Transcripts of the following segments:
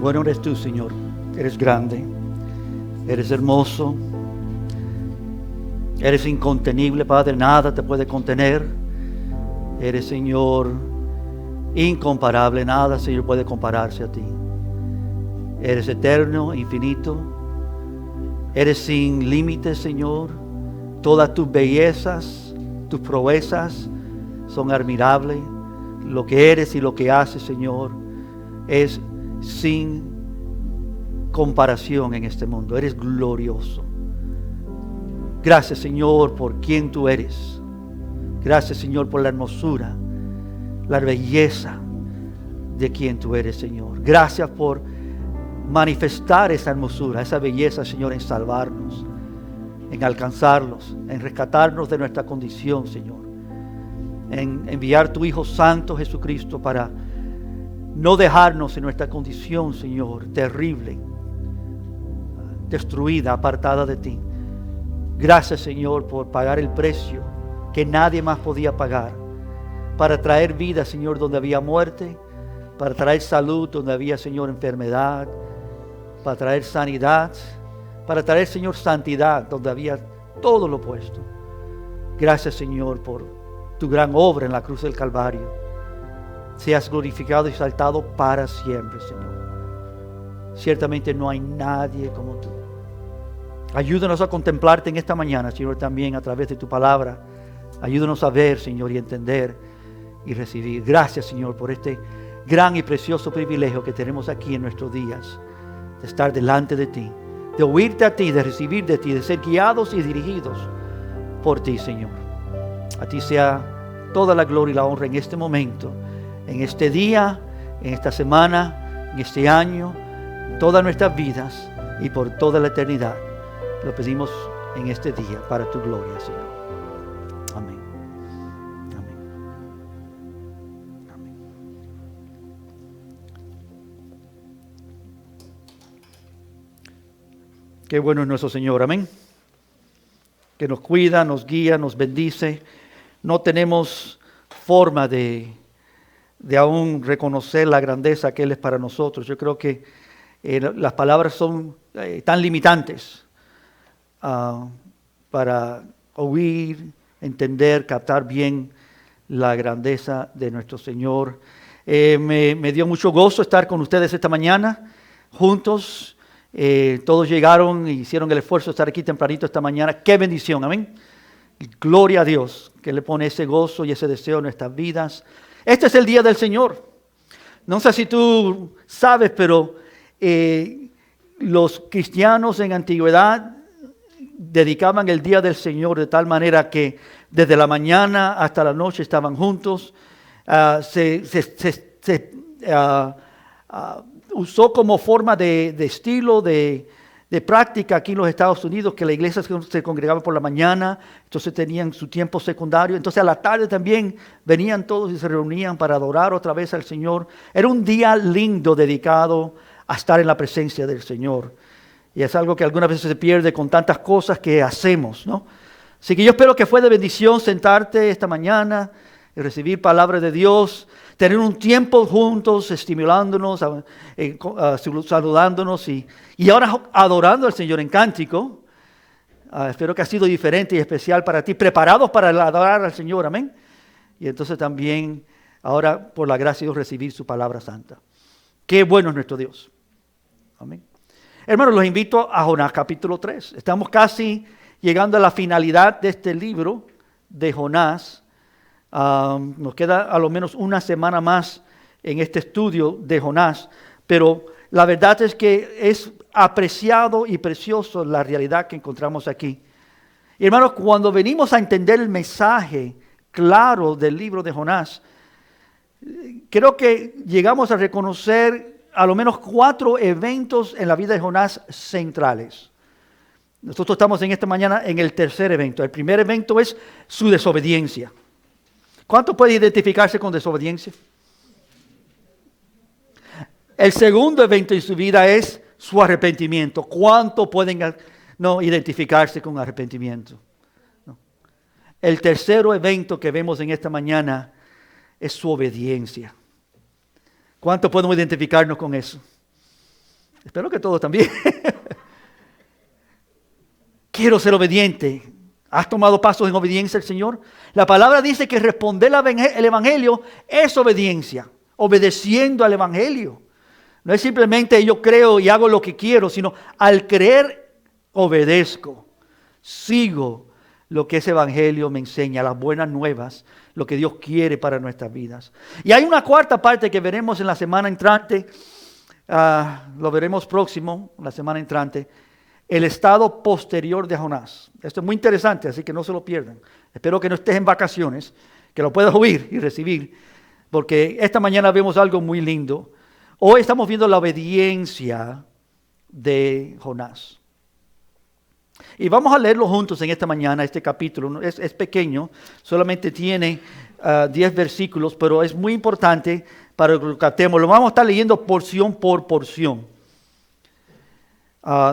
Bueno eres tú, Señor. Eres grande. Eres hermoso. Eres incontenible, Padre. Nada te puede contener. Eres, Señor, incomparable. Nada, Señor, puede compararse a ti. Eres eterno, infinito. Eres sin límites, Señor. Todas tus bellezas, tus proezas son admirables. Lo que eres y lo que haces, Señor, es sin comparación en este mundo. Eres glorioso. Gracias, Señor, por quien tú eres. Gracias, Señor, por la hermosura, la belleza de quien tú eres, Señor. Gracias por manifestar esa hermosura, esa belleza, Señor, en salvarnos, en alcanzarlos, en rescatarnos de nuestra condición, Señor. En enviar tu Hijo Santo Jesucristo para no dejarnos en nuestra condición, Señor, terrible, destruida, apartada de ti. Gracias, Señor, por pagar el precio que nadie más podía pagar, para traer vida, Señor, donde había muerte, para traer salud donde había, Señor, enfermedad, para traer sanidad, para traer, Señor, santidad donde había todo lo opuesto. Gracias, Señor, por tu gran obra en la cruz del Calvario. Seas glorificado y exaltado para siempre, Señor. Ciertamente no hay nadie como tú. Ayúdanos a contemplarte en esta mañana, Señor, también a través de tu palabra. Ayúdanos a ver, Señor, y entender y recibir. Gracias, Señor, por este gran y precioso privilegio que tenemos aquí en nuestros días, de estar delante de ti, de oírte a ti, de recibir de ti, de ser guiados y dirigidos por ti, Señor. A ti sea toda la gloria y la honra en este momento, en este día, en esta semana, en este año, en todas nuestras vidas y por toda la eternidad. Lo pedimos en este día para tu gloria, Señor. Amén. Amén. Amén. Qué bueno es nuestro Señor. Amén. Que nos cuida, nos guía, nos bendice. No tenemos forma de aún reconocer la grandeza que Él es para nosotros. Yo creo que las palabras son tan limitantes para oír, entender, captar bien la grandeza de nuestro Señor. Me dio mucho gozo estar con ustedes esta mañana, juntos. Todos llegaron y hicieron el esfuerzo de estar aquí tempranito esta mañana. ¡Qué bendición! Amén. Gloria a Dios, que le pone ese gozo y ese deseo en nuestras vidas. Este es el día del Señor. No sé si tú sabes, pero los cristianos en antigüedad dedicaban el día del Señor de tal manera que desde la mañana hasta la noche estaban juntos. Usó como forma de estilo, de práctica aquí en los Estados Unidos, que la iglesia se congregaba por la mañana, entonces tenían su tiempo secundario, entonces a la tarde también venían todos y se reunían para adorar otra vez al Señor. Era un día lindo dedicado a estar en la presencia del Señor. Y es algo que algunas veces se pierde con tantas cosas que hacemos, ¿no? Así que yo espero que fue de bendición sentarte esta mañana y recibir palabra de Dios, tener un tiempo juntos, estimulándonos, saludándonos y ahora adorando al Señor en cántico. Espero que ha sido diferente y especial para ti, preparados para adorar al Señor, amén. Y entonces también, ahora por la gracia de Dios, recibir su palabra santa. Qué bueno es nuestro Dios. Amén. Hermanos, los invito a Jonás capítulo 3. Estamos casi llegando a la finalidad de este libro de Jonás. Nos queda a lo menos una semana más en este estudio de Jonás, pero la verdad es que es apreciado y precioso la realidad que encontramos aquí. Y hermanos, cuando venimos a entender el mensaje claro del libro de Jonás, creo que llegamos a reconocer a lo menos 4 eventos en la vida de Jonás centrales. Nosotros estamos en esta mañana en el tercer evento. El primer evento es su desobediencia. ¿Cuánto puede identificarse con desobediencia? El segundo evento en su vida es su arrepentimiento. ¿Cuánto pueden identificarse con arrepentimiento? No. El tercer evento que vemos en esta mañana es su obediencia. ¿Cuánto podemos identificarnos con eso? Espero que todos también. Quiero ser obediente. ¿Has tomado pasos en obediencia al Señor? La palabra dice que responder el Evangelio es obediencia, obedeciendo al Evangelio. No es simplemente yo creo y hago lo que quiero, sino al creer obedezco, sigo lo que ese Evangelio me enseña, las buenas nuevas, lo que Dios quiere para nuestras vidas. Y hay una cuarta parte que veremos en la semana entrante, lo veremos próximo, la semana entrante, el estado posterior de Jonás. Esto es muy interesante, así que no se lo pierdan. Espero que no estés en vacaciones, que lo puedas oír y recibir, porque esta mañana vemos algo muy lindo. Hoy estamos viendo la obediencia de Jonás. Y vamos a leerlo juntos en esta mañana, este capítulo. Es pequeño, solamente tiene 10 versículos, pero es muy importante para que lo captemos. Lo vamos a estar leyendo porción por porción,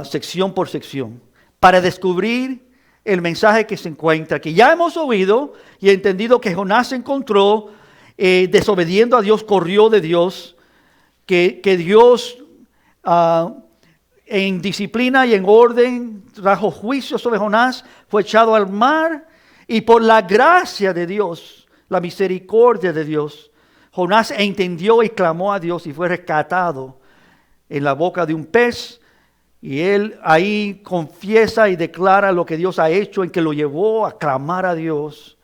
sección por sección, para descubrir el mensaje que se encuentra, que ya hemos oído y entendido que Jonás se encontró desobediendo a Dios, corrió de Dios, que Dios en disciplina y en orden trajo juicio sobre Jonás, fue echado al mar y por la gracia de Dios, la misericordia de Dios, Jonás entendió y clamó a Dios y fue rescatado en la boca de un pez. Y él ahí confiesa y declara lo que Dios ha hecho, en que lo llevó a clamar a Dios.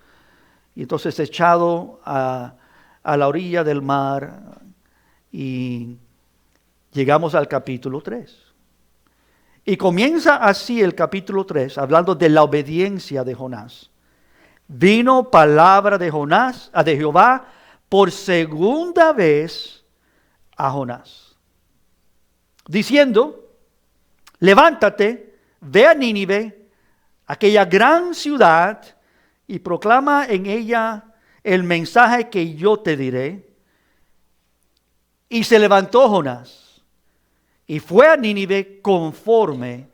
Y entonces echado a la orilla del mar y llegamos al capítulo 3. Y comienza así el capítulo 3, hablando de la obediencia de Jonás. Vino palabra de Jonás, de Jehová, por segunda vez a Jonás, diciendo: levántate, ve a Nínive, aquella gran ciudad, y proclama en ella el mensaje que yo te diré. Y se levantó Jonás y fue a Nínive conforme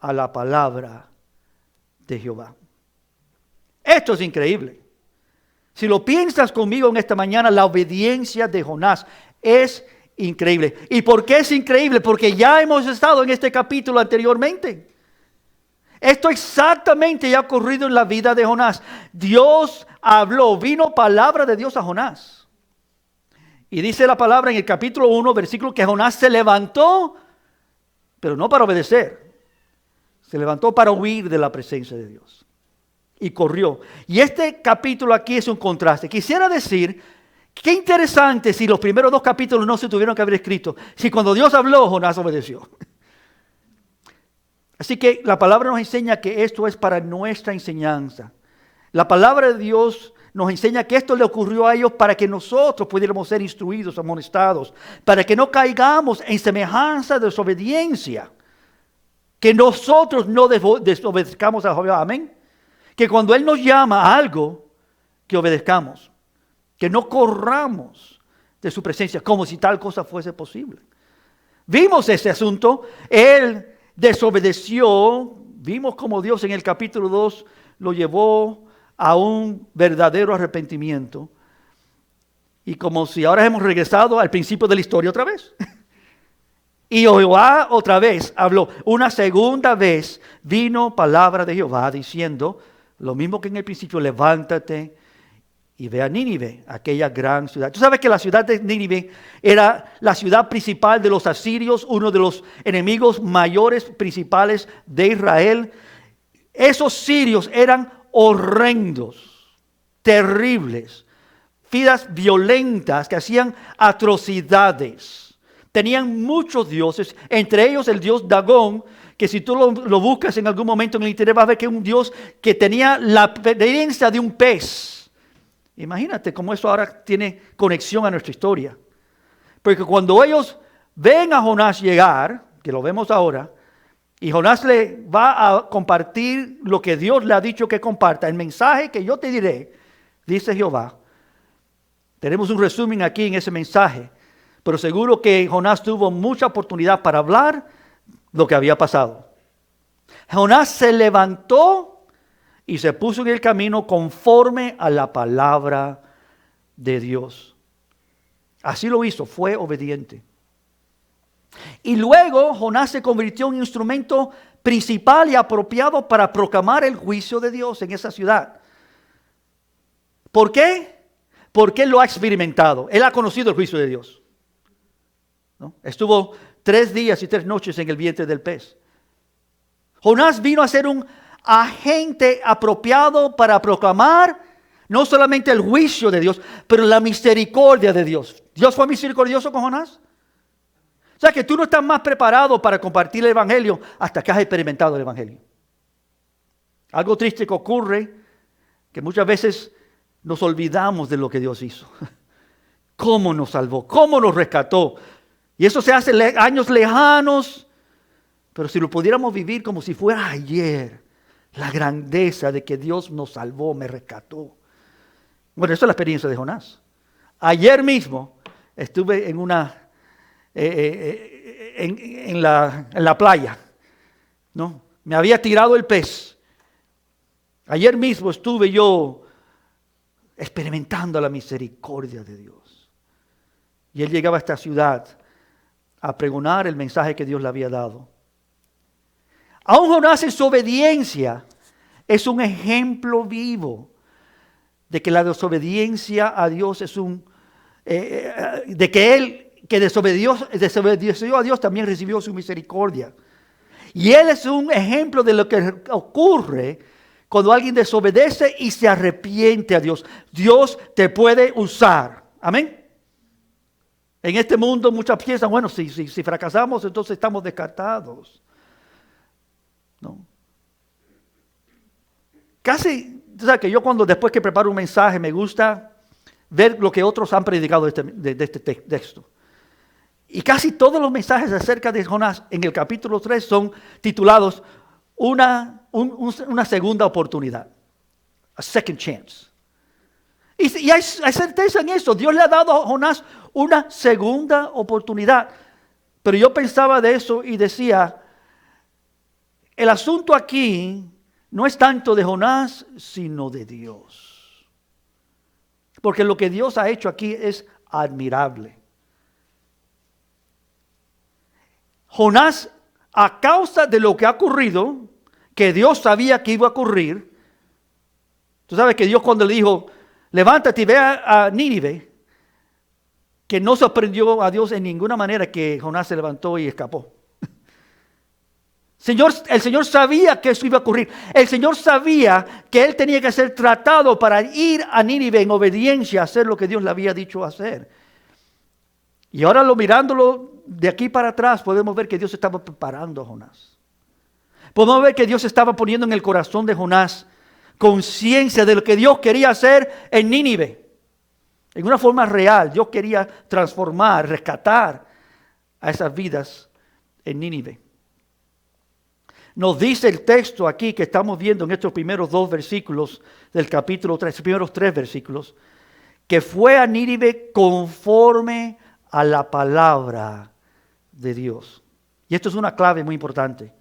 a la palabra de Jehová. Esto es increíble. Si lo piensas conmigo en esta mañana, la obediencia de Jonás es increíble. ¿Y por qué es increíble? Porque ya hemos estado en este capítulo anteriormente. Esto exactamente ya ha ocurrido en la vida de Jonás. Dios habló, vino palabra de Dios a Jonás. Y dice la palabra en el capítulo 1, versículo, que Jonás se levantó, pero no para obedecer. Se levantó para huir de la presencia de Dios. Y corrió. Y este capítulo aquí es un contraste. Quisiera decir, qué interesante si los primeros 2 capítulos no se tuvieron que haber escrito. Si cuando Dios habló, Jonás obedeció. Así que la palabra nos enseña que esto es para nuestra enseñanza. La palabra de Dios nos enseña que esto le ocurrió a ellos para que nosotros pudiéramos ser instruidos, amonestados, para que no caigamos en semejanza de desobediencia, que nosotros no desobedezcamos a Jehová. Amén. Que cuando Él nos llama a algo, que obedezcamos, que no corramos de su presencia como si tal cosa fuese posible. Vimos ese asunto. Él desobedeció. Vimos como Dios en el capítulo 2 lo llevó a un verdadero arrepentimiento. Y como si ahora hemos regresado al principio de la historia otra vez. Y Jehová otra vez habló. Una segunda vez vino palabra de Jehová diciendo lo mismo que en el principio: levántate y ve a Nínive, aquella gran ciudad. Tú sabes que la ciudad de Nínive era la ciudad principal de los asirios, uno de los enemigos mayores, principales de Israel. Esos sirios eran horrendos, terribles, vidas violentas que hacían atrocidades. Tenían muchos dioses, entre ellos el dios Dagón, que si tú lo buscas en algún momento en el internet vas a ver que es un dios que tenía la apariencia de un pez. Imagínate cómo eso ahora tiene conexión a nuestra historia. Porque cuando ellos ven a Jonás llegar, que lo vemos ahora, y Jonás le va a compartir lo que Dios le ha dicho que comparta, el mensaje que yo te diré, dice Jehová. Tenemos un resumen aquí en ese mensaje, pero seguro que Jonás tuvo mucha oportunidad para hablar lo que había pasado. Jonás se levantó y se puso en el camino conforme a la palabra de Dios. Así lo hizo, fue obediente. Y luego Jonás se convirtió en un instrumento principal y apropiado para proclamar el juicio de Dios en esa ciudad. ¿Por qué? Porque él lo ha experimentado. Él ha conocido el juicio de Dios, ¿no? Estuvo 3 días y 3 noches en el vientre del pez. Jonás vino a ser un agente apropiado para proclamar no solamente el juicio de Dios, pero la misericordia de Dios. ¿Dios fue misericordioso con Jonás? O sea que tú no estás más preparado para compartir el evangelio hasta que has experimentado el evangelio. Algo triste que ocurre, que muchas veces nos olvidamos de lo que Dios hizo. Cómo nos salvó, cómo nos rescató. Y eso se hace años lejanos, pero si lo pudiéramos vivir como si fuera ayer, la grandeza de que Dios nos salvó, me rescató. Bueno, esa es la experiencia de Jonás. Ayer mismo estuve en la playa, ¿no? Me había tirado el pez. Ayer mismo estuve yo experimentando la misericordia de Dios. Y él llegaba a esta ciudad a pregonar el mensaje que Dios le había dado. Aún Jonás en su obediencia es un ejemplo vivo de que la desobediencia a Dios es de que él que desobedeció a Dios también recibió su misericordia. Y él es un ejemplo de lo que ocurre cuando alguien desobedece y se arrepiente a Dios. Dios te puede usar. Amén. En este mundo muchas piensan, bueno, si fracasamos, entonces estamos descartados. No. Casi, o sea, que yo después que preparo un mensaje me gusta ver lo que otros han predicado de este texto. Y casi todos los mensajes acerca de Jonás en el capítulo 3 son titulados una segunda oportunidad. A second chance. Y hay certeza en eso. Dios le ha dado a Jonás una segunda oportunidad. Pero yo pensaba de eso y decía, el asunto aquí no es tanto de Jonás, sino de Dios. Porque lo que Dios ha hecho aquí es admirable. Jonás, a causa de lo que ha ocurrido, que Dios sabía que iba a ocurrir. Tú sabes que Dios cuando le dijo, levántate y ve a Nínive, que no sorprendió a Dios en ninguna manera que Jonás se levantó y escapó. El Señor sabía que eso iba a ocurrir. El Señor sabía que él tenía que ser tratado para ir a Nínive en obediencia a hacer lo que Dios le había dicho hacer. Y ahora mirándolo de aquí para atrás, podemos ver que Dios estaba preparando a Jonás. Podemos ver que Dios estaba poniendo en el corazón de Jonás conciencia de lo que Dios quería hacer en Nínive. En una forma real, Dios quería transformar, rescatar a esas vidas en Nínive. Nos dice el texto aquí que estamos viendo en estos primeros 2 versículos del capítulo 3, los primeros 3 versículos, que fue a Nínive conforme a la palabra de Dios. Y esto es una clave muy importante.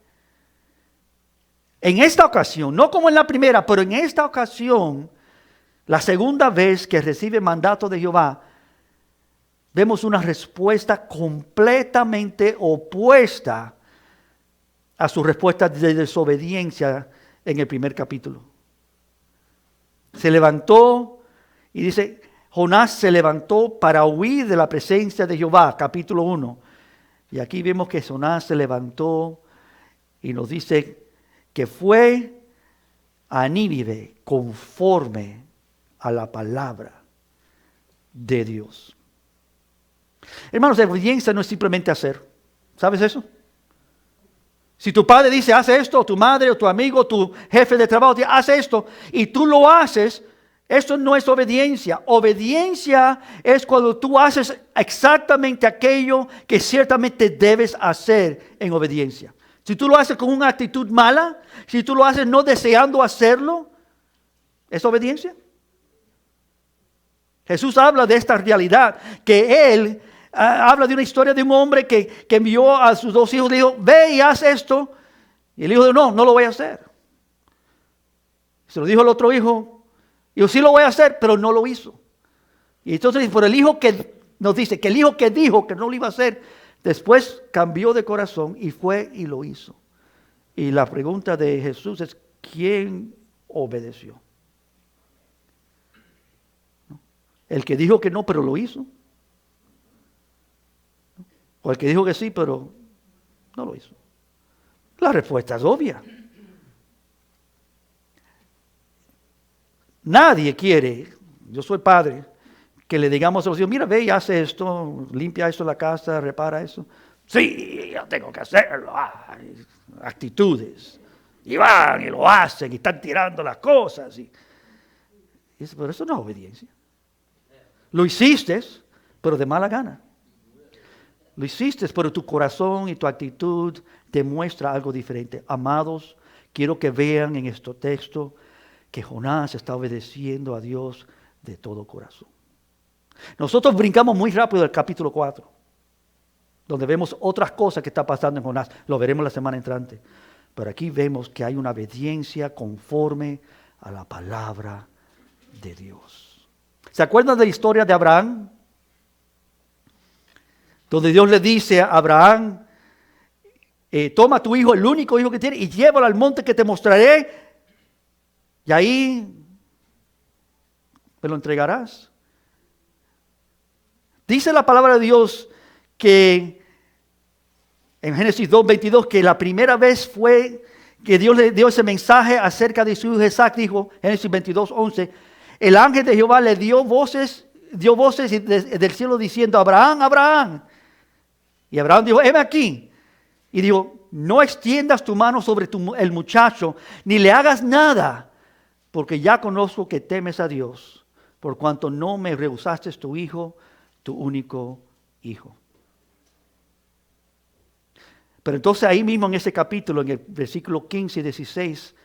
En esta ocasión, no como en la primera, pero en esta ocasión, la segunda vez que recibe mandato de Jehová, vemos una respuesta completamente opuesta a su respuesta de desobediencia en el primer capítulo. Se levantó y dice, Jonás se levantó para huir de la presencia de Jehová, capítulo 1. Y aquí vemos que Jonás se levantó y nos dice que fue a Nínive conforme a la palabra de Dios. Hermanos, la obediencia no es simplemente hacer. ¿Sabes eso? Si tu padre dice, haz esto, o tu madre, o tu amigo, tu jefe de trabajo dice, haz esto, y tú lo haces, eso no es obediencia. Obediencia es cuando tú haces exactamente aquello que ciertamente debes hacer en obediencia. Si tú lo haces con una actitud mala, si tú lo haces no deseando hacerlo, ¿es obediencia? Jesús habla de esta realidad, que Él habla de una historia de un hombre que envió a sus 2 hijos, le dijo, ve y haz esto. Y el hijo dijo, no lo voy a hacer. Se lo dijo el otro hijo, yo sí lo voy a hacer, pero no lo hizo. Y entonces por el hijo que nos dice, que el hijo que dijo que no lo iba a hacer, Después cambió de corazón y fue y lo hizo. Y la pregunta de Jesús es, ¿quién obedeció? ¿No? El que dijo que no, pero lo hizo. ¿No? O el que dijo que sí, pero no lo hizo. La respuesta es obvia. Nadie quiere, yo soy padre, que le digamos a los hijos, mira, ve y hace esto, limpia esto en la casa, repara eso. Sí, yo tengo que hacerlo. Actitudes. Y van y lo hacen y están tirando las cosas. Pero eso no es obediencia. Lo hiciste, pero de mala gana. Lo hiciste, pero tu corazón y tu actitud demuestra algo diferente. Amados, quiero que vean en este texto que Jonás está obedeciendo a Dios de todo corazón. Nosotros brincamos muy rápido del capítulo 4, donde vemos otras cosas que está pasando en Jonás. Lo veremos la semana entrante. Pero aquí vemos que hay una obediencia conforme a la palabra de Dios. ¿Se acuerdan de la historia de Abraham? Donde Dios le dice a Abraham, toma a tu hijo, el único hijo que tiene, y llévalo al monte que te mostraré, y ahí me lo entregarás. Dice la palabra de Dios que en Génesis 2:22, que la primera vez fue que Dios le dio ese mensaje acerca de su hijo Isaac. Dijo, Génesis 22:11, el ángel de Jehová le dio voces del cielo diciendo, Abraham, Abraham. Y Abraham dijo, heme aquí. Y dijo, no extiendas tu mano sobre el muchacho, ni le hagas nada, porque ya conozco que temes a Dios, por cuanto no me rehusaste tu hijo, tu único hijo. Pero entonces ahí mismo en ese capítulo, en el versículo 15 y 16,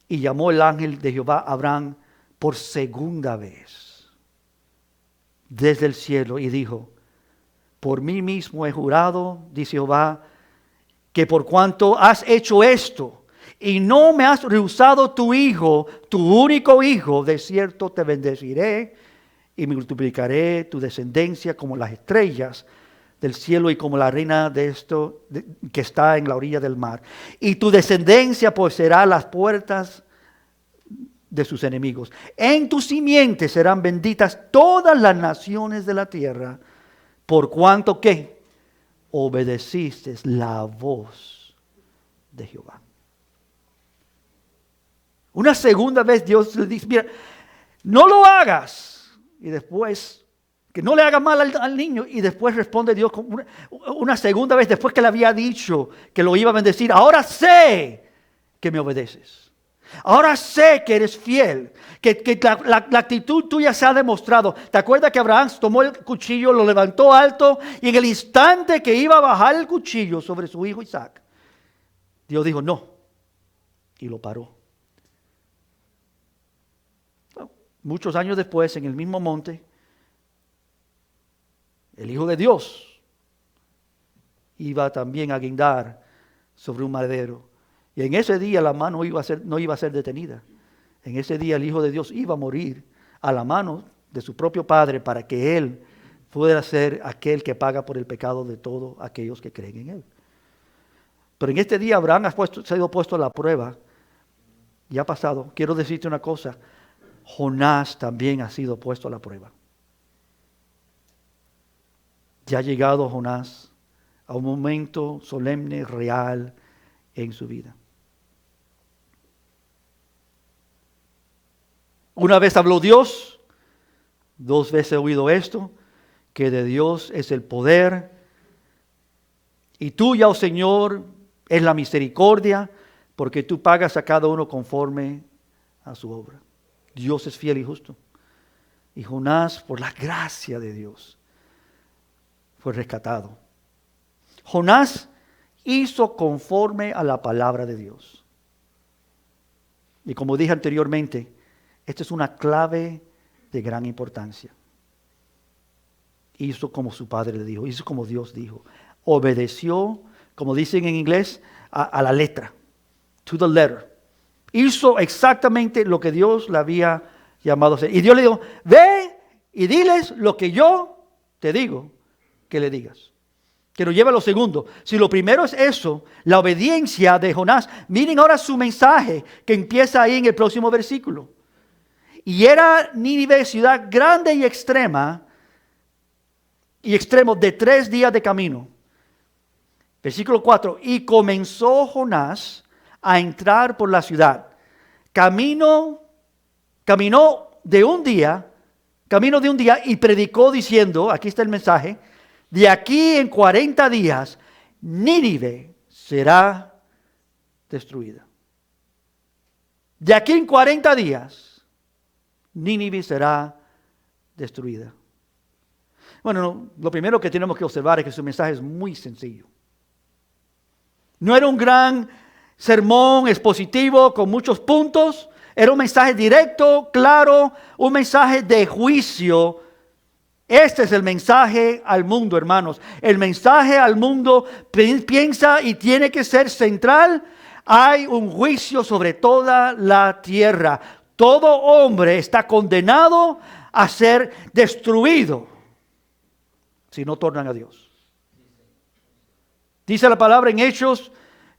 y llamó el ángel de Jehová a Abraham por segunda vez desde el cielo y dijo, por mí mismo he jurado, dice Jehová, que por cuanto has hecho esto y no me has rehusado tu hijo, tu único hijo, de cierto te bendeciré y multiplicaré tu descendencia como las estrellas del cielo y como la arena que está en la orilla del mar. Y tu descendencia poseerá las puertas de sus enemigos. En tu simiente serán benditas todas las naciones de la tierra, por cuanto que obedeciste la voz de Jehová. Una segunda vez Dios le dice, mira, no lo hagas. Y después, que no le haga mal al niño. Y después responde Dios una segunda vez, después que le había dicho que lo iba a bendecir. Ahora sé que me obedeces. Ahora sé que eres fiel, que la actitud tuya se ha demostrado. ¿Te acuerdas que Abraham tomó el cuchillo, lo levantó alto y en el instante que iba a bajar el cuchillo sobre su hijo Isaac, Dios dijo no y lo paró? Muchos años después, en el mismo monte, el Hijo de Dios iba también a guindar sobre un madero. Y en ese día la mano no iba a ser detenida. En ese día el Hijo de Dios iba a morir a la mano de su propio Padre para que Él pudiera ser aquel que paga por el pecado de todos aquellos que creen en Él. Pero en este día Abraham ha sido puesto a la prueba y ha pasado. Quiero decirte una cosa, Jonás también ha sido puesto a la prueba. Ya ha llegado Jonás a un momento solemne, real en su vida. Una vez habló Dios, 2 veces he oído esto, que de Dios es el poder, y tuya, oh Señor, es la misericordia, porque tú pagas a cada uno conforme a su obra. Dios es fiel y justo. Y Jonás, por la gracia de Dios, fue rescatado. Jonás hizo conforme a la palabra de Dios. Y como dije anteriormente, esta es una clave de gran importancia. Hizo como su padre le dijo, hizo como Dios dijo. Obedeció, como dicen en inglés, a la letra. To the letter. Hizo exactamente lo que Dios le había llamado a hacer. Y Dios le dijo, ve y diles lo que yo te digo que le digas. que nos lleva a lo segundo. Si lo primero es eso, la obediencia de Jonás, miren ahora su mensaje que empieza ahí en el próximo versículo. Y era Nínive ciudad grande y extremo de 3 días de camino. Versículo 4. Y comenzó Jonás a entrar por la ciudad. Caminó de un día y predicó diciendo, aquí está el mensaje, de aquí en 40 días, Nínive será destruida. De aquí en 40 días, Nínive será destruida. Bueno, lo primero que tenemos que observar es que su mensaje es muy sencillo. No era un gran sermón expositivo con muchos puntos. Era un mensaje directo, claro, un mensaje de juicio. Este es el mensaje al mundo, hermanos. El mensaje al mundo piensa y tiene que ser central. Hay un juicio sobre toda la tierra. Todo hombre está condenado a ser destruido si no tornan a Dios. Dice la palabra en Hechos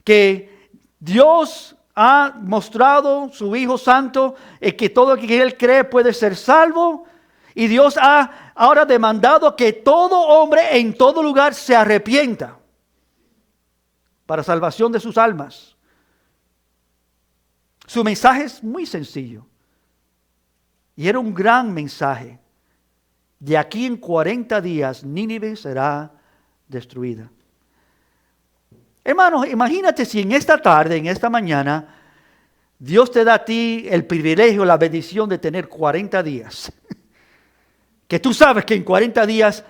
que Dios ha mostrado su Hijo Santo, que todo el que Él cree puede ser salvo. Y Dios ha ahora demandado que todo hombre en todo lugar se arrepienta para salvación de sus almas. Su mensaje es muy sencillo. Y era un gran mensaje. De aquí en 40 días, Nínive será destruida. Hermanos, imagínate si en esta tarde, en esta mañana, Dios te da a ti el privilegio, la bendición de tener 40 días. Que tú sabes que en 40 días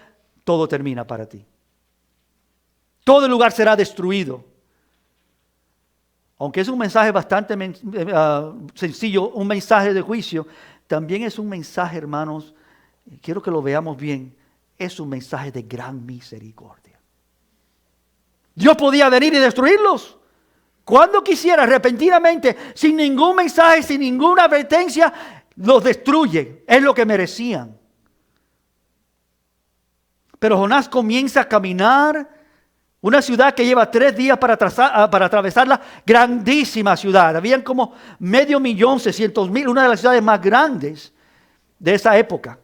todo termina para ti. Todo el lugar será destruido. Aunque es un mensaje bastante sencillo, un mensaje de juicio, también es un mensaje, hermanos, quiero que lo veamos bien, es un mensaje de gran misericordia. Dios podía venir y destruirlos cuando quisiera, repentinamente, sin ningún mensaje, sin ninguna advertencia, los destruye. Es lo que merecían. Pero Jonás comienza a caminar, una ciudad que lleva 3 días para atravesarla, grandísima ciudad. Habían como 500,000, una de las ciudades más grandes de esa época.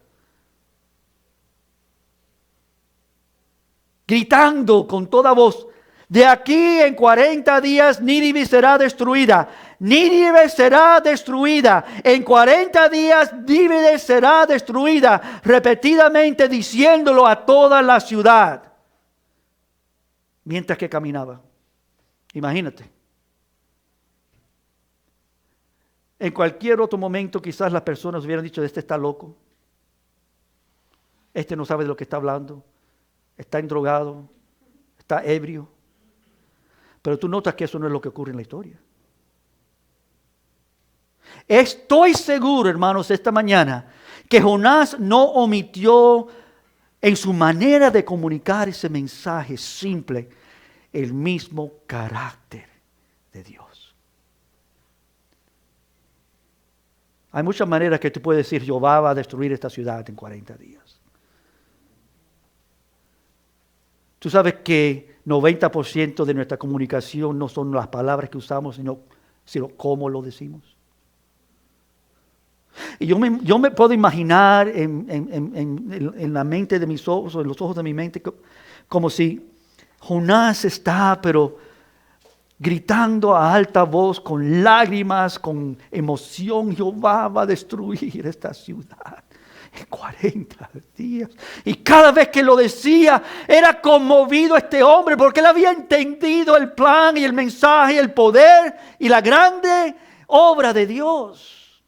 Gritando con toda voz, de aquí en 40 días Nínive será destruida. Nínive será destruida. En 40 días Nínive será destruida. Repetidamente diciéndolo a toda la ciudad. Mientras que caminaba. Imagínate. En cualquier otro momento quizás las personas hubieran dicho, este está loco. Este no sabe de lo que está hablando. Está endrogado. Está ebrio. Pero tú notas que eso no es lo que ocurre en la historia. Estoy seguro, hermanos, esta mañana, que Jonás no omitió en su manera de comunicar ese mensaje simple el mismo carácter de Dios. Hay muchas maneras que tú puedes decir, Jehová va a destruir esta ciudad en 40 días. Tú sabes que 90% de nuestra comunicación no son las palabras que usamos, sino cómo lo decimos. Y yo me puedo imaginar en la mente de mis ojos, o en los ojos de mi mente, como si Jonás está, pero gritando a alta voz, con lágrimas, con emoción, Jehová va a destruir esta ciudad en 40 días. Y cada vez que lo decía, era conmovido este hombre, porque él había entendido el plan y el mensaje, y el poder y la grande obra de Dios.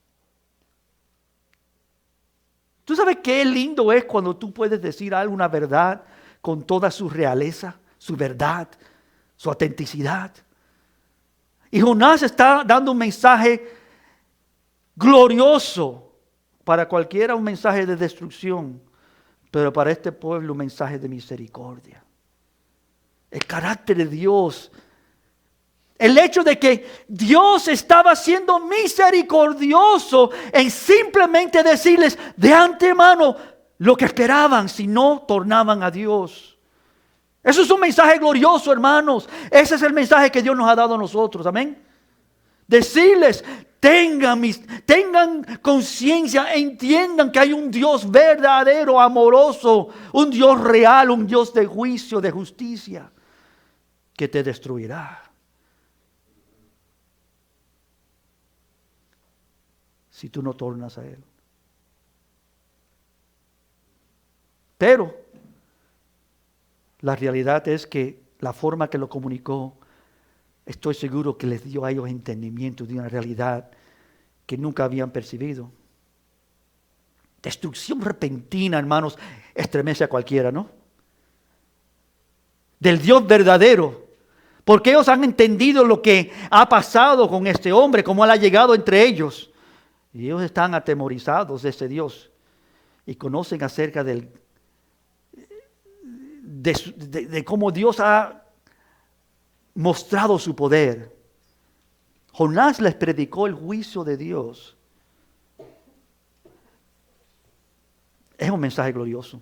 ¿Tú sabes qué lindo es cuando tú puedes decir algo, una verdad, con toda su realeza, su verdad, su autenticidad? Y Jonás está dando un mensaje glorioso. Para cualquiera un mensaje de destrucción, pero para este pueblo un mensaje de misericordia. El carácter de Dios. El hecho de que Dios estaba siendo misericordioso en simplemente decirles de antemano lo que esperaban si no tornaban a Dios. Eso es un mensaje glorioso, hermanos. Ese es el mensaje que Dios nos ha dado a nosotros. Amén. Decirles, tengan conciencia, entiendan que hay un Dios verdadero, amoroso, un Dios real, un Dios de juicio, de justicia, que te destruirá si tú no tornas a Él. Pero la realidad es que la forma que lo comunicó, estoy seguro que les dio a ellos entendimiento de una realidad que nunca habían percibido. Destrucción repentina, hermanos, estremece a cualquiera, ¿no? Del Dios verdadero. Porque ellos han entendido lo que ha pasado con este hombre, cómo él ha llegado entre ellos. Y ellos están atemorizados de ese Dios. Y conocen acerca de cómo Dios ha mostrado su poder. Jonás les predicó el juicio de Dios. Es un mensaje glorioso.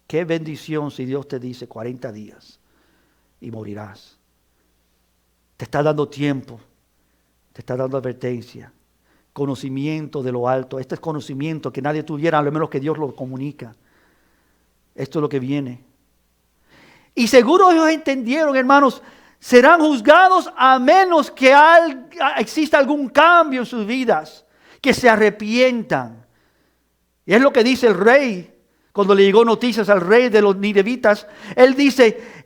Qué bendición si Dios te dice 40 días y morirás. Te está dando tiempo, te está dando advertencia, conocimiento de lo alto. Este es conocimiento que nadie tuviera, a lo menos que Dios lo comunica. Esto es lo que viene. Y seguro ellos entendieron, hermanos, serán juzgados a menos que exista algún cambio en sus vidas, que se arrepientan. Y es lo que dice el rey, cuando le llegó noticias al rey de los ninevitas. Él dice,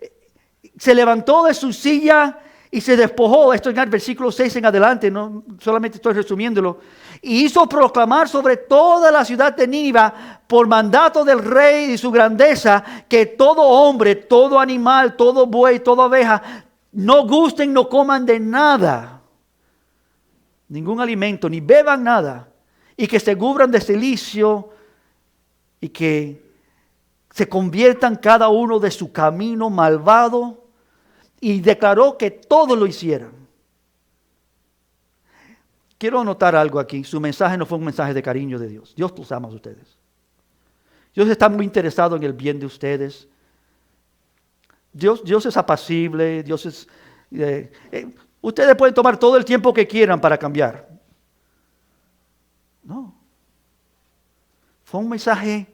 se levantó de su silla y se despojó. Esto en el versículo 6 en adelante, no solamente estoy resumiéndolo. Y hizo proclamar sobre toda la ciudad de Nínive, por mandato del rey y su grandeza, que todo hombre, todo animal, todo buey, toda oveja, no gusten, no coman de nada, ningún alimento, ni beban nada, y que se cubran de cilicio y que se conviertan cada uno de su camino malvado, y declaró que todos lo hicieran. Quiero anotar algo aquí. Su mensaje no fue un mensaje de cariño de Dios. Dios los ama a ustedes. Dios está muy interesado en el bien de ustedes. Dios es apacible. Dios es... ustedes pueden tomar todo el tiempo que quieran para cambiar. No. Fue un mensaje...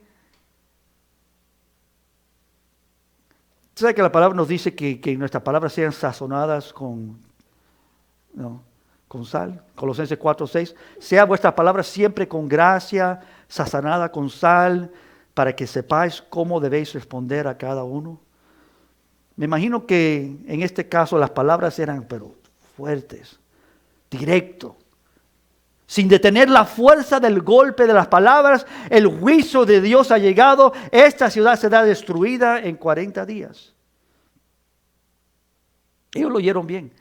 ¿Sabe que la palabra nos dice que nuestras palabras sean sazonadas con sal? Colosenses 4:6. Sea vuestra palabra siempre con gracia, sazonada con sal, para que sepáis cómo debéis responder a cada uno. Me imagino que en este caso las palabras eran pero fuertes, directo. Sin detener la fuerza del golpe de las palabras, el juicio de Dios ha llegado. Esta ciudad será destruida en 40 días. Ellos lo oyeron bien,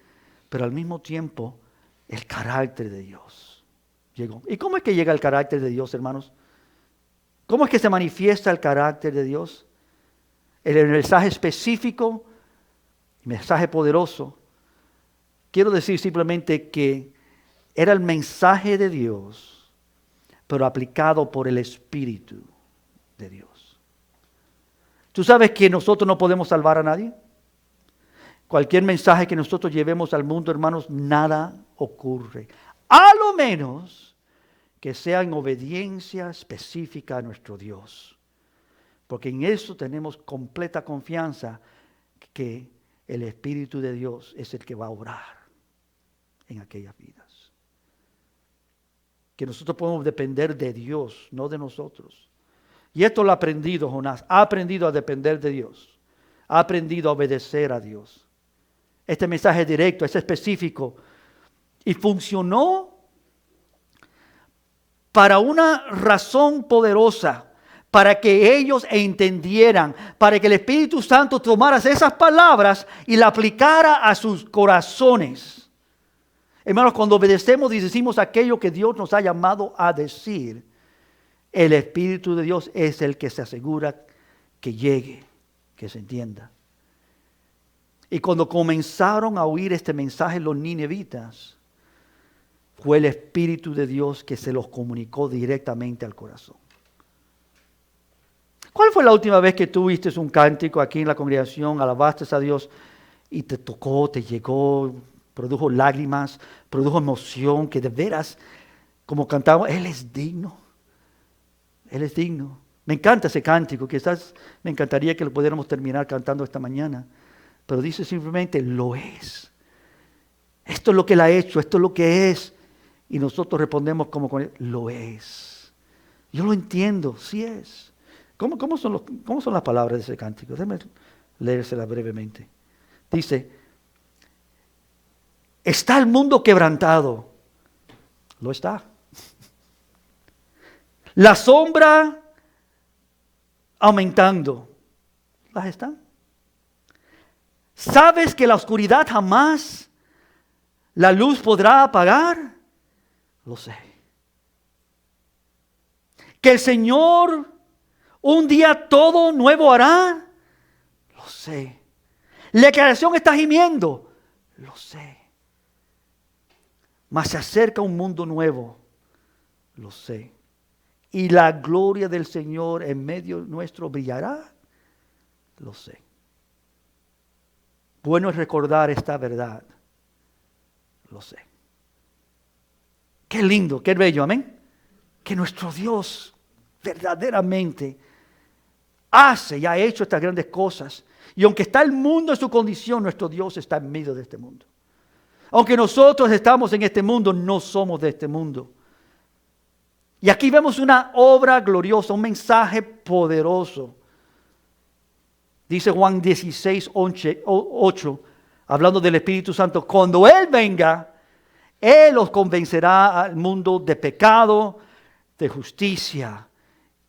pero al mismo tiempo el carácter de Dios llegó. ¿Y cómo es que llega el carácter de Dios, hermanos? ¿Cómo es que se manifiesta el carácter de Dios? El mensaje específico, el mensaje poderoso. Quiero decir simplemente que era el mensaje de Dios, pero aplicado por el Espíritu de Dios. ¿Tú sabes que nosotros no podemos salvar a nadie? Cualquier mensaje que nosotros llevemos al mundo, hermanos, nada ocurre. A lo menos que sea en obediencia específica a nuestro Dios. Porque en eso tenemos completa confianza que el Espíritu de Dios es el que va a obrar en aquellas vidas. Que nosotros podemos depender de Dios, no de nosotros. Y esto lo ha aprendido Jonás. Ha aprendido a depender de Dios. Ha aprendido a obedecer a Dios. Este mensaje es directo, es específico. Y funcionó para una razón poderosa. Para que ellos entendieran. Para que el Espíritu Santo tomara esas palabras y las aplicara a sus corazones. Hermanos, cuando obedecemos y decimos aquello que Dios nos ha llamado a decir, el Espíritu de Dios es el que se asegura que llegue, que se entienda. Y cuando comenzaron a oír este mensaje los ninevitas, fue el Espíritu de Dios que se los comunicó directamente al corazón. ¿Cuál fue la última vez que tú viste un cántico aquí en la congregación, alabaste a Dios y te tocó, te llegó, produjo lágrimas, produjo emoción, que de veras, como cantamos, Él es digno? Él es digno. Me encanta ese cántico, quizás me encantaría que lo pudiéramos terminar cantando esta mañana, pero dice simplemente, lo es. Esto es lo que Él ha hecho, esto es lo que es. Y nosotros respondemos como con Él, lo es. Yo lo entiendo, sí es. ¿Cómo son las palabras de ese cántico? Déjame leérselas brevemente. Dice, ¿está el mundo quebrantado? Lo está. La sombra aumentando. ¿Las están? ¿Sabes que la oscuridad jamás la luz podrá apagar? Lo sé. Que el Señor un día todo nuevo hará. Lo sé. La creación está gimiendo. Lo sé. Mas se acerca un mundo nuevo. Lo sé. Y la gloria del Señor en medio nuestro brillará. Lo sé. Bueno es recordar esta verdad. Lo sé. Qué lindo, qué bello, amén. Que nuestro Dios verdaderamente hace y ha hecho estas grandes cosas. Y aunque está el mundo en su condición, nuestro Dios está en medio de este mundo. Aunque nosotros estamos en este mundo, no somos de este mundo. Y aquí vemos una obra gloriosa, un mensaje poderoso. Dice Juan 16:8, hablando del Espíritu Santo, cuando Él venga, Él los convencerá al mundo de pecado, de justicia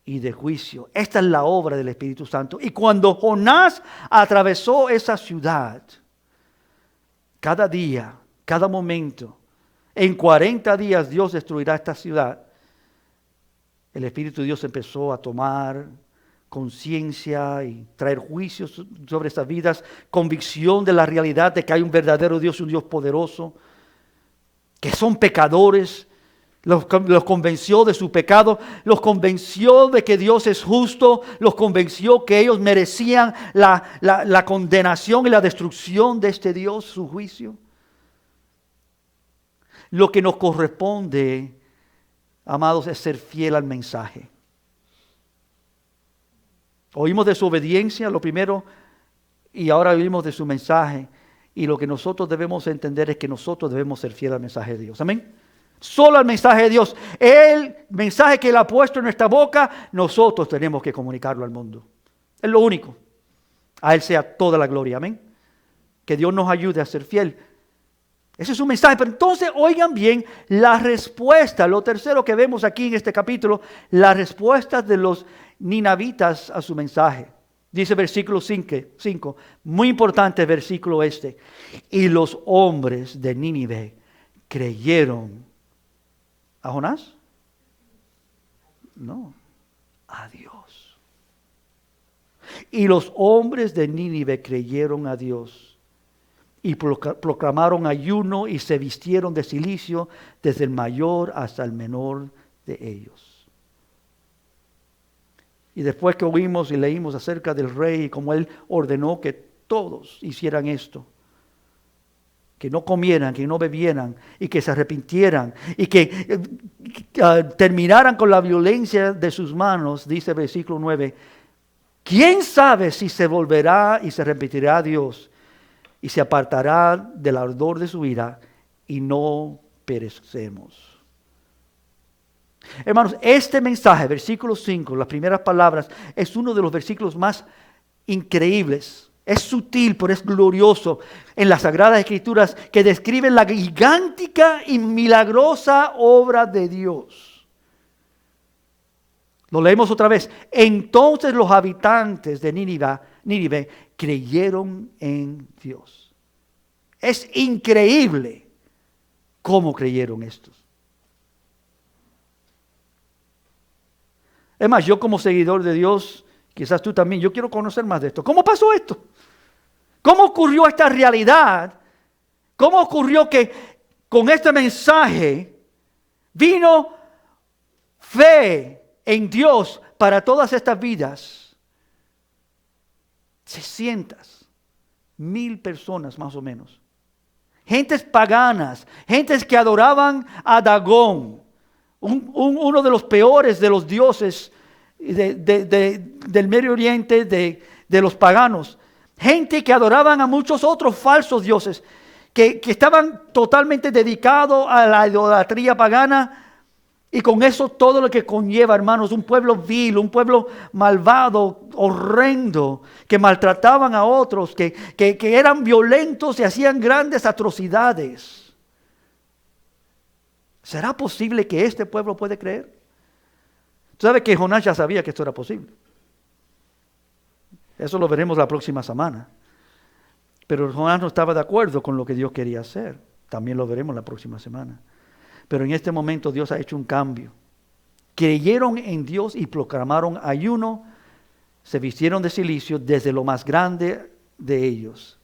y de juicio. Esta es la obra del Espíritu Santo. Y cuando Jonás atravesó esa ciudad, cada día, cada momento, en 40 días Dios destruirá esta ciudad. El Espíritu de Dios empezó a tomar conciencia y traer juicios sobre estas vidas, convicción de la realidad de que hay un verdadero Dios y un Dios poderoso, que son pecadores. Los convenció de su pecado, los convenció de que Dios es justo, los convenció que ellos merecían la condenación y la destrucción de este Dios, su juicio. Lo que nos corresponde, amados, es ser fiel al mensaje. Oímos de su obediencia, lo primero, y ahora oímos de su mensaje. Y lo que nosotros debemos entender es que nosotros debemos ser fieles al mensaje de Dios. Amén. Solo al mensaje de Dios. El mensaje que Él ha puesto en nuestra boca, nosotros tenemos que comunicarlo al mundo. Es lo único. A Él sea toda la gloria. Amén. Que Dios nos ayude a ser fiel. Ese es un mensaje. Pero entonces oigan bien la respuesta. Lo tercero que vemos aquí en este capítulo, la respuesta de los ninavitas a su mensaje. Dice versículo 5, muy importante versículo este. Y los hombres de Nínive creyeron a Jonás. No, a Dios. Y los hombres de Nínive creyeron a Dios y proclamaron ayuno y se vistieron de cilicio desde el mayor hasta el menor de ellos. Y después que oímos y leímos acerca del rey y cómo él ordenó que todos hicieran esto, que no comieran, que no bebieran y que se arrepintieran y que terminaran con la violencia de sus manos, dice el versículo 9, ¿quién sabe si se volverá y se arrepentirá a Dios y se apartará del ardor de su ira y no perecemos? Hermanos, este mensaje, versículo 5, las primeras palabras, es uno de los versículos más increíbles. Es sutil, pero es glorioso en las Sagradas Escrituras que describen la gigántica y milagrosa obra de Dios. Lo leemos otra vez. Entonces los habitantes de Nínive creyeron en Dios. Es increíble cómo creyeron estos. Es más, yo como seguidor de Dios, quizás tú también, yo quiero conocer más de esto. ¿Cómo pasó esto? ¿Cómo ocurrió esta realidad? ¿Cómo ocurrió que con este mensaje vino fe en Dios para todas estas vidas? 600,000 personas más o menos. Gentes paganas, gentes que adoraban a Dagón, uno de los peores de los dioses del Medio Oriente, de los paganos. Gente que adoraban a muchos otros falsos dioses, que estaban totalmente dedicados a la idolatría pagana. Y con eso todo lo que conlleva, hermanos, un pueblo vil, un pueblo malvado, horrendo, que maltrataban a otros, que eran violentos y hacían grandes atrocidades. ¿Será posible que este pueblo puede creer? Tú sabes que Jonás ya sabía que esto era posible. Eso lo veremos la próxima semana. Pero Jonás no estaba de acuerdo con lo que Dios quería hacer. También lo veremos la próxima semana. Pero en este momento Dios ha hecho un cambio. Creyeron en Dios y proclamaron ayuno. Se vistieron de cilicio desde lo más grande de ellos.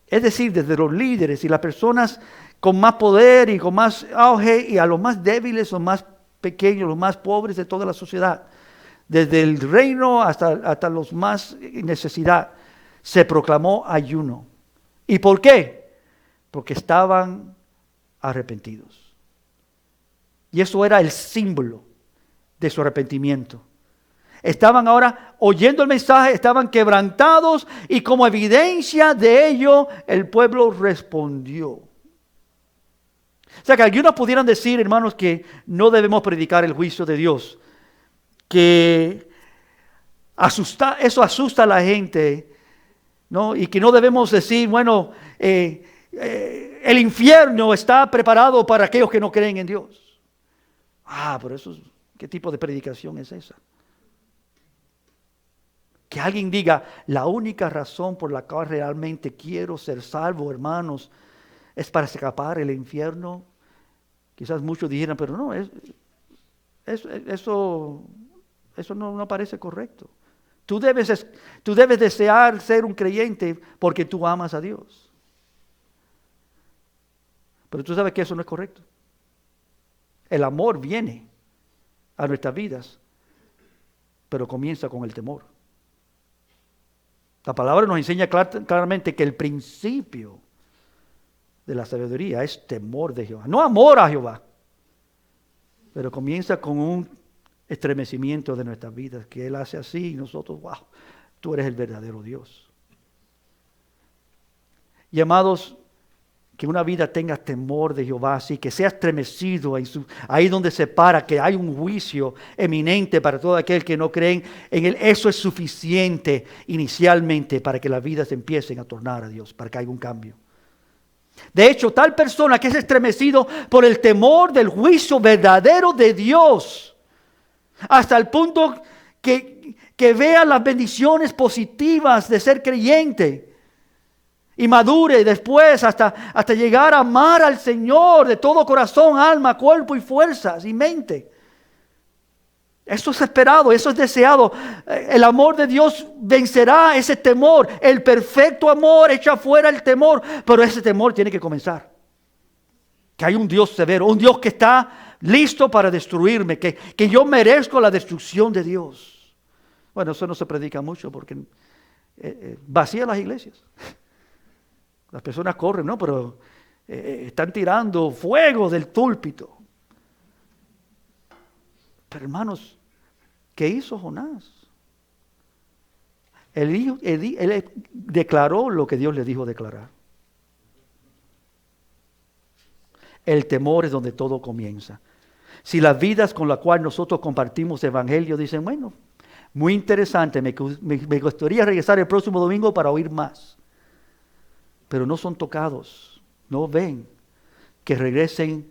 Es decir, desde los líderes y las personas con más poder y con más auge, y a los más débiles, los más pequeños, los más pobres de toda la sociedad. Desde el reino hasta los más en necesidad, se proclamó ayuno. ¿Y por qué? Porque estaban arrepentidos. Y eso era el símbolo de su arrepentimiento. Estaban ahora oyendo el mensaje, estaban quebrantados, y como evidencia de ello, el pueblo respondió. O sea, que algunos pudieran decir, hermanos, que no debemos predicar el juicio de Dios, que eso asusta a la gente, ¿no? Y que no debemos decir, bueno, el infierno está preparado para aquellos que no creen en Dios. Pero eso, ¿qué tipo de predicación es esa? Que alguien diga, la única razón por la cual realmente quiero ser salvo, hermanos, es para escapar del infierno. Quizás muchos dijeran, pero no, eso no parece correcto. Tú debes desear ser un creyente porque tú amas a Dios. Pero tú sabes que eso no es correcto. El amor viene a nuestras vidas, pero comienza con el temor. La palabra nos enseña claramente que el principio de la sabiduría es temor de Jehová. No amor a Jehová, pero comienza con un estremecimiento de nuestras vidas, que Él hace así y nosotros, wow, tú eres el verdadero Dios. Y amados, que una vida tenga temor de Jehová, así que sea estremecido ahí donde se para, que hay un juicio eminente para todo aquel que no cree en Él. Eso es suficiente inicialmente para que las vidas empiecen a tornar a Dios, para que haya un cambio. De hecho, tal persona que es estremecido por el temor del juicio verdadero de Dios, hasta el punto que vea las bendiciones positivas de ser creyente, y madure después hasta llegar a amar al Señor de todo corazón, alma, cuerpo y fuerzas y mente. Eso es esperado, eso es deseado. El amor de Dios vencerá ese temor. El perfecto amor echa fuera el temor, pero ese temor tiene que comenzar. Que hay un Dios severo, un Dios que está listo para destruirme, que yo merezco la destrucción de Dios. Bueno, eso no se predica mucho porque vacía las iglesias. Las personas corren, ¿no? Pero están tirando fuego del púlpito. Pero hermanos, ¿qué hizo Jonás? Él declaró lo que Dios le dijo declarar. El temor es donde todo comienza. Si las vidas con las cuales nosotros compartimos evangelio dicen, bueno, muy interesante, me gustaría regresar el próximo domingo para oír más. Pero no son tocados, no ven que regresen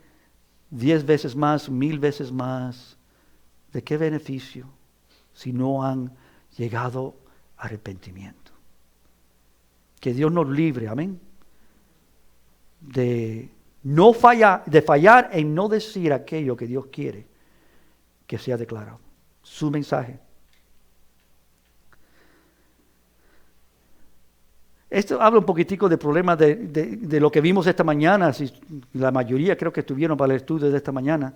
10 veces más, 1000 veces más. ¿De qué beneficio si no han llegado a arrepentimiento? Que Dios nos libre, amén, de fallar en no decir aquello que Dios quiere que sea declarado. Su mensaje. Esto habla un poquitico del problema de lo que vimos esta mañana. La mayoría creo que estuvieron para el estudio de esta mañana.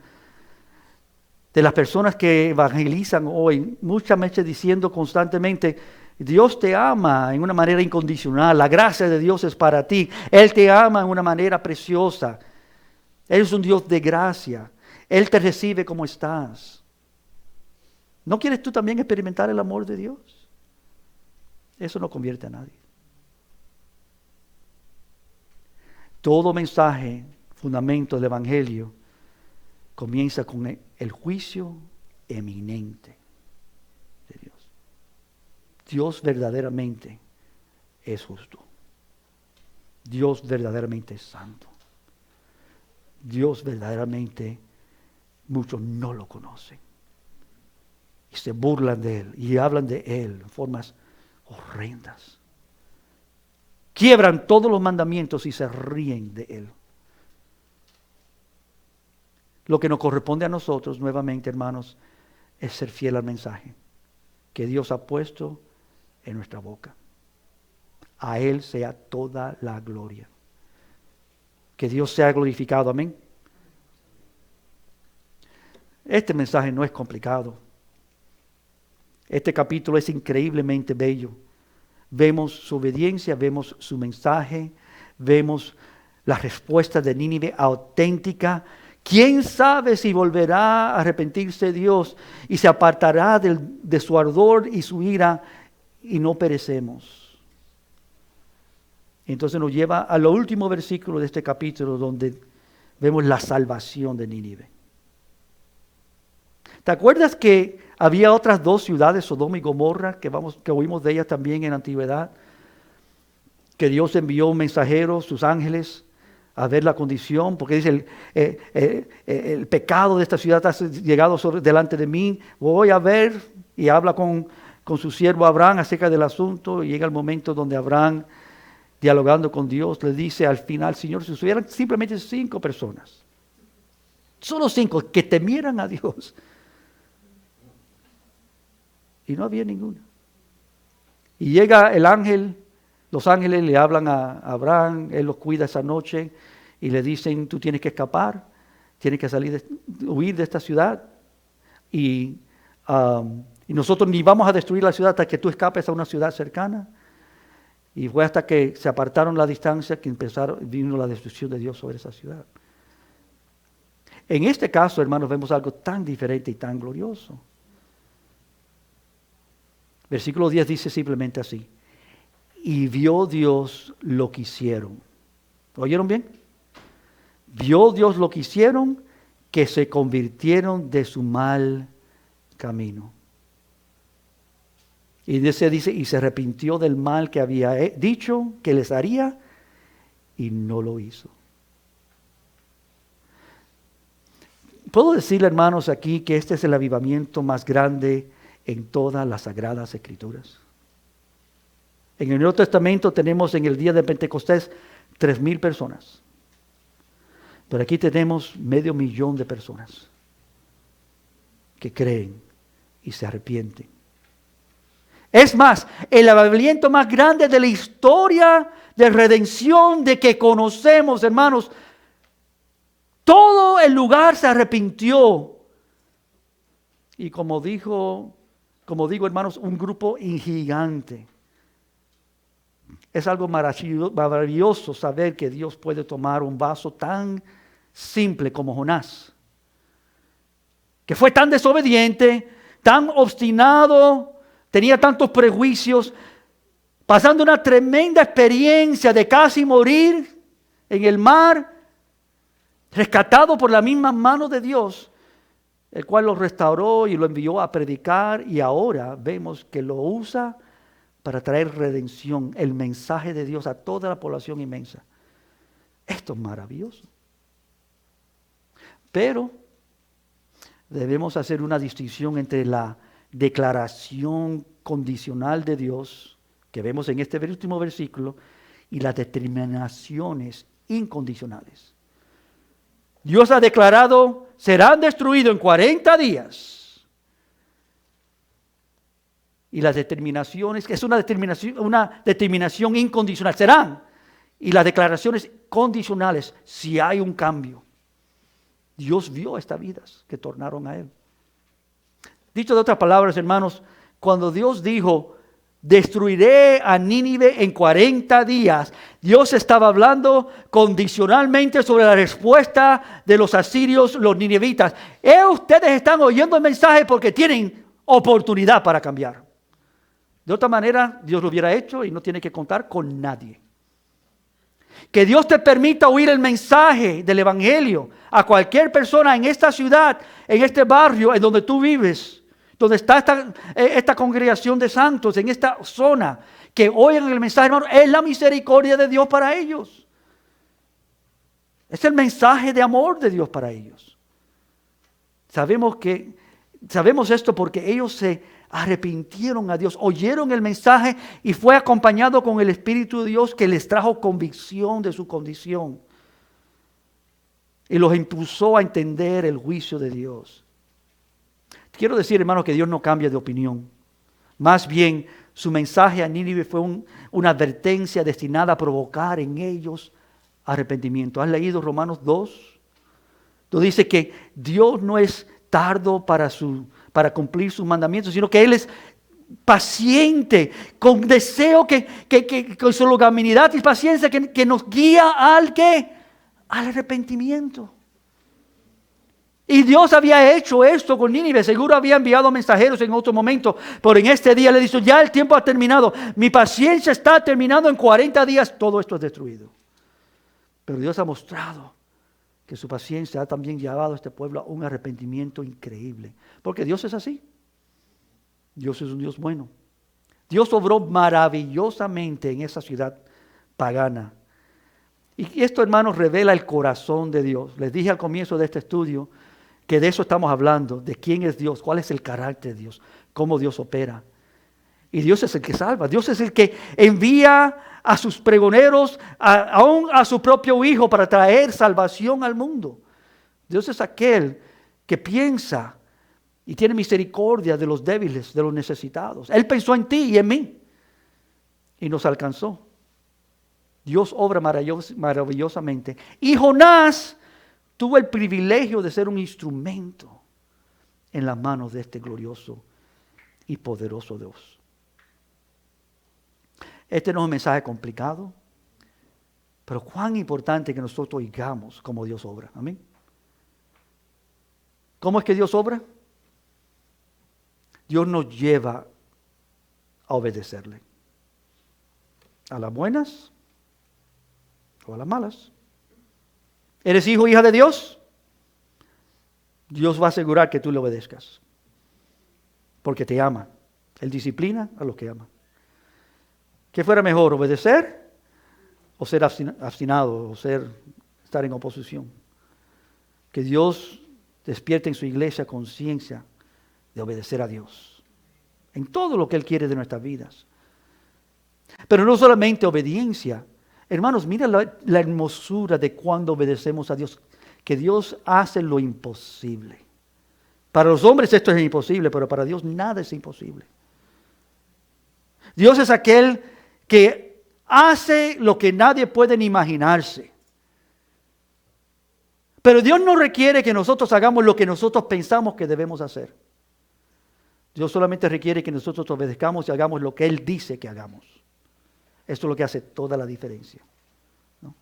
De las personas que evangelizan hoy, muchas veces diciendo constantemente, Dios te ama en una manera incondicional. La gracia de Dios es para ti. Él te ama en una manera preciosa. Él es un Dios de gracia. Él te recibe como estás. ¿No quieres tú también experimentar el amor de Dios? Eso no convierte a nadie. Todo mensaje, fundamento del Evangelio, comienza con el juicio eminente de Dios. Dios verdaderamente es justo. Dios verdaderamente es santo. Dios verdaderamente, muchos no lo conocen. Y se burlan de Él y hablan de Él en formas horrendas. Quiebran todos los mandamientos y se ríen de Él. Lo que nos corresponde a nosotros, nuevamente, hermanos, es ser fiel al mensaje que Dios ha puesto en nuestra boca. A Él sea toda la gloria. Que Dios sea glorificado, amén. Este mensaje no es complicado. Este capítulo es increíblemente bello. Vemos su obediencia, vemos su mensaje, vemos la respuesta de Nínive auténtica. ¿Quién sabe si volverá a arrepentirse Dios y se apartará de su ardor y su ira y no perecemos? Entonces nos lleva a lo último versículo de este capítulo donde vemos la salvación de Nínive. ¿Te acuerdas que había otras dos ciudades, Sodoma y Gomorra, que oímos de ellas también en la antigüedad? Que Dios envió un mensajero, sus ángeles, a ver la condición, porque dice, el pecado de esta ciudad ha llegado delante de mí, voy a ver, y habla con su siervo Abraham acerca del asunto, y llega el momento donde Abraham, dialogando con Dios, le dice al final, Señor, si hubieran simplemente 5 personas, solo 5, que temieran a Dios. Y no había ninguna. Y llega el ángel, los ángeles le hablan a Abraham, él los cuida esa noche y le dicen, tú tienes que escapar, tienes que huir de esta ciudad y nosotros ni vamos a destruir la ciudad hasta que tú escapes a una ciudad cercana. Y fue hasta que se apartaron la distancia que vino la destrucción de Dios sobre esa ciudad. En este caso, hermanos, vemos algo tan diferente y tan glorioso. Versículo 10 dice simplemente así. Y vio Dios lo que hicieron. ¿Oyeron bien? Vio Dios lo que hicieron, que se convirtieron de su mal camino. Y dice, y se arrepintió del mal que había dicho que les haría, y no lo hizo. Puedo decirle, hermanos, aquí que este es el avivamiento más grande en todas las Sagradas Escrituras. En el Nuevo Testamento tenemos en el día de Pentecostés 3,000 personas. Pero aquí tenemos 500,000 de personas que creen y se arrepienten. Es más, el avivamiento más grande de la historia de redención de que conocemos, hermanos. Todo el lugar se arrepintió. Y como digo, hermanos, un grupo gigante. Es algo maravilloso saber que Dios puede tomar un vaso tan simple como Jonás, que fue tan desobediente, tan obstinado, tenía tantos prejuicios, pasando una tremenda experiencia de casi morir en el mar, rescatado por la misma mano de Dios, el cual lo restauró y lo envió a predicar, y ahora vemos que lo usa para traer redención, el mensaje de Dios a toda la población inmensa. Esto es maravilloso. Pero debemos hacer una distinción entre la declaración condicional de Dios, que vemos en este último versículo, y las determinaciones incondicionales. Dios ha declarado, serán destruidos en 40 días. Y las determinaciones, que es una determinación incondicional, serán. Y las declaraciones condicionales, si hay un cambio. Dios vio estas vidas que tornaron a Él. Dicho de otras palabras, hermanos, cuando Dios dijo, destruiré a Nínive en 40 días. Dios estaba hablando condicionalmente sobre la respuesta de los asirios, los ninivitas. Ustedes están oyendo el mensaje porque tienen oportunidad para cambiar. De otra manera, Dios lo hubiera hecho y no tiene que contar con nadie. Que Dios te permita oír el mensaje del Evangelio a cualquier persona en esta ciudad, en este barrio, en donde tú vives, donde está esta congregación de santos, en esta zona, que oigan el mensaje, hermano, es la misericordia de Dios para ellos. Es el mensaje de amor de Dios para ellos. Sabemos esto porque ellos se arrepintieron a Dios, oyeron el mensaje y fue acompañado con el Espíritu de Dios que les trajo convicción de su condición y los impulsó a entender el juicio de Dios. Quiero decir, hermanos, que Dios no cambia de opinión. Más bien, su mensaje a Nínive fue una advertencia destinada a provocar en ellos arrepentimiento. ¿Has leído Romanos 2? Donde dice que Dios no es tardo para cumplir sus mandamientos, sino que Él es paciente, con deseo que con su longanimidad y paciencia que nos guía al arrepentimiento. Y Dios había hecho esto con Nínive, seguro había enviado mensajeros en otro momento, pero en este día le dijo, ya el tiempo ha terminado, mi paciencia está terminando, en 40 días todo esto es destruido. Pero Dios ha mostrado que su paciencia ha también llevado a este pueblo a un arrepentimiento increíble, porque Dios es así, Dios es un Dios bueno. Dios obró maravillosamente en esa ciudad pagana. Y esto, hermanos, revela el corazón de Dios. Les dije al comienzo de este estudio que de eso estamos hablando, de quién es Dios, cuál es el carácter de Dios, cómo Dios opera. Y Dios es el que salva, Dios es el que envía a sus pregoneros, aún a su propio Hijo, para traer salvación al mundo. Dios es aquel que piensa y tiene misericordia de los débiles, de los necesitados. Él pensó en ti y en mí y nos alcanzó. Dios obra maravillosamente. Y Jonás tuvo el privilegio de ser un instrumento en las manos de este glorioso y poderoso Dios. Este no es un mensaje complicado, pero cuán importante que nosotros oigamos cómo Dios obra. Amén. ¿Cómo es que Dios obra? Dios nos lleva a obedecerle. A las buenas o a las malas. ¿Eres hijo o hija de Dios? Dios va a asegurar que tú le obedezcas. Porque te ama. Él disciplina a los que aman. ¿Qué fuera mejor, obedecer o ser obstinado o estar en oposición? Que Dios despierte en su iglesia conciencia de obedecer a Dios en todo lo que Él quiere de nuestras vidas. Pero no solamente obediencia. Hermanos, mira la hermosura de cuando obedecemos a Dios, que Dios hace lo imposible. Para los hombres esto es imposible, pero para Dios nada es imposible. Dios es aquel que hace lo que nadie puede ni imaginarse. Pero Dios no requiere que nosotros hagamos lo que nosotros pensamos que debemos hacer. Dios solamente requiere que nosotros obedezcamos y hagamos lo que Él dice que hagamos. Esto es lo que hace toda la diferencia, ¿no?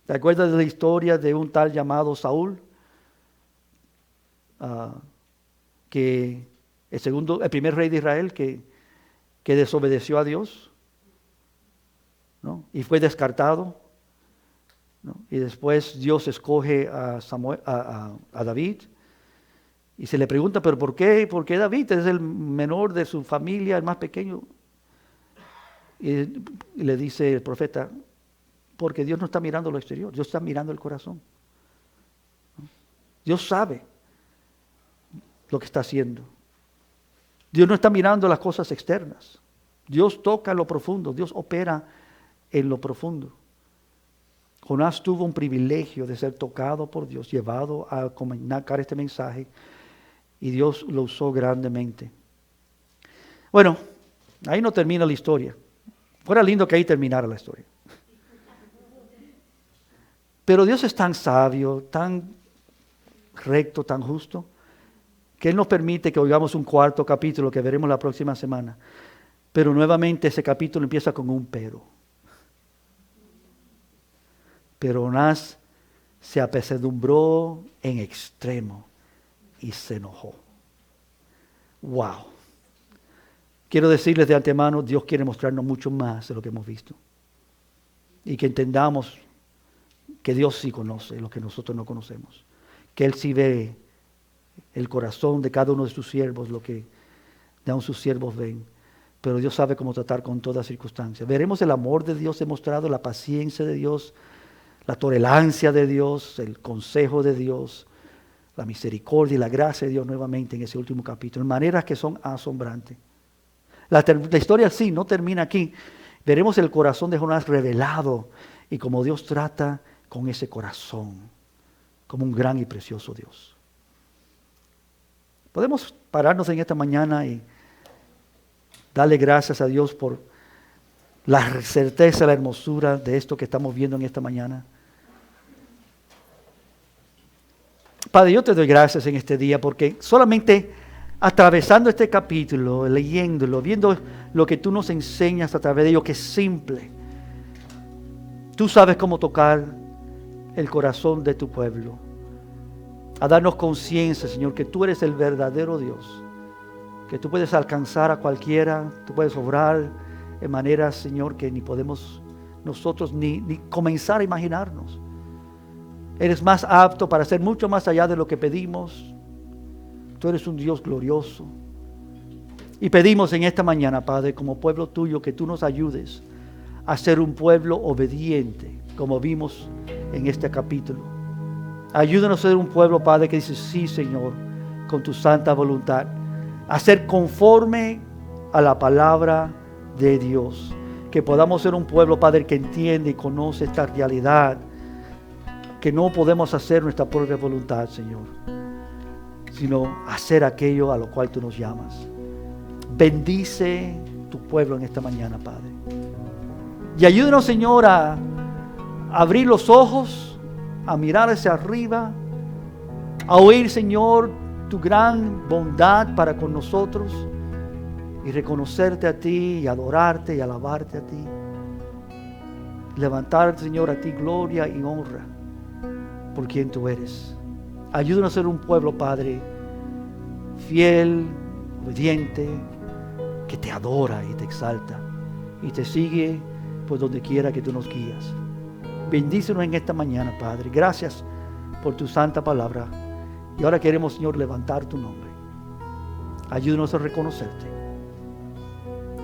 ¿Te acuerdas de la historia de un tal llamado Saúl? Que el primer rey de Israel que desobedeció a Dios, ¿no? Y fue descartado, ¿no? Y después Dios escoge a David. Y se le pregunta, ¿pero por qué? ¿Por qué David es el menor de su familia, el más pequeño? Y le dice el profeta, porque Dios no está mirando lo exterior, Dios está mirando el corazón. Dios sabe lo que está haciendo. Dios no está mirando las cosas externas. Dios toca lo profundo, Dios opera en lo profundo. Jonás tuvo un privilegio de ser tocado por Dios, llevado a comunicar este mensaje, y Dios lo usó grandemente. Bueno, ahí no termina la historia. Fuera lindo que ahí terminara la historia. Pero Dios es tan sabio, tan recto, tan justo, que Él nos permite que oigamos un cuarto capítulo que veremos la próxima semana. Pero nuevamente ese capítulo empieza con un pero. Pero Onás se apesadumbró en extremo y se enojó. Wow. Quiero decirles de antemano, Dios quiere mostrarnos mucho más de lo que hemos visto. Y que entendamos que Dios sí conoce lo que nosotros no conocemos. Que Él sí ve el corazón de cada uno de sus siervos, lo que aún sus siervos ven. Pero Dios sabe cómo tratar con todas circunstancias. Veremos el amor de Dios demostrado, la paciencia de Dios, la tolerancia de Dios, el consejo de Dios, la misericordia y la gracia de Dios nuevamente en ese último capítulo, en maneras que son asombrantes. La historia sí no termina aquí. Veremos el corazón de Jonás revelado y cómo Dios trata con ese corazón, como un gran y precioso Dios. Podemos pararnos en esta mañana y darle gracias a Dios por la certeza, la hermosura de esto que estamos viendo en esta mañana. Padre, yo te doy gracias en este día porque solamente atravesando este capítulo, leyéndolo, viendo lo que tú nos enseñas a través de ello, que es simple, tú sabes cómo tocar el corazón de tu pueblo, a darnos conciencia, Señor, que tú eres el verdadero Dios, que tú puedes alcanzar a cualquiera, tú puedes obrar en maneras, Señor, que ni podemos nosotros ni comenzar a imaginarnos. Eres más apto para hacer mucho más allá de lo que pedimos. Tú eres un Dios glorioso. Y pedimos en esta mañana, Padre, como pueblo tuyo, que tú nos ayudes a ser un pueblo obediente, como vimos en este capítulo. Ayúdanos a ser un pueblo, Padre, que dice, sí, Señor, con tu santa voluntad, a ser conforme a la palabra de Dios. Que podamos ser un pueblo, Padre, que entiende y conoce esta realidad, que no podemos hacer nuestra propia voluntad, Señor, sino hacer aquello a lo cual tú nos llamas. Bendice tu pueblo en esta mañana, Padre. Y ayúdanos, Señor, a abrir los ojos, a mirar hacia arriba, a oír, Señor, tu gran bondad para con nosotros y reconocerte a ti y adorarte y alabarte a ti. Levantarte, Señor, a ti gloria y honra por quien tú eres. Ayúdanos a ser un pueblo, Padre, fiel, obediente, que te adora y te exalta y te sigue por donde quiera que tú nos guías. Bendícenos en esta mañana, Padre. Gracias por tu santa palabra. Y ahora queremos, Señor, levantar tu nombre. Ayúdanos a reconocerte.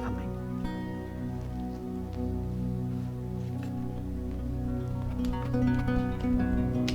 Amén.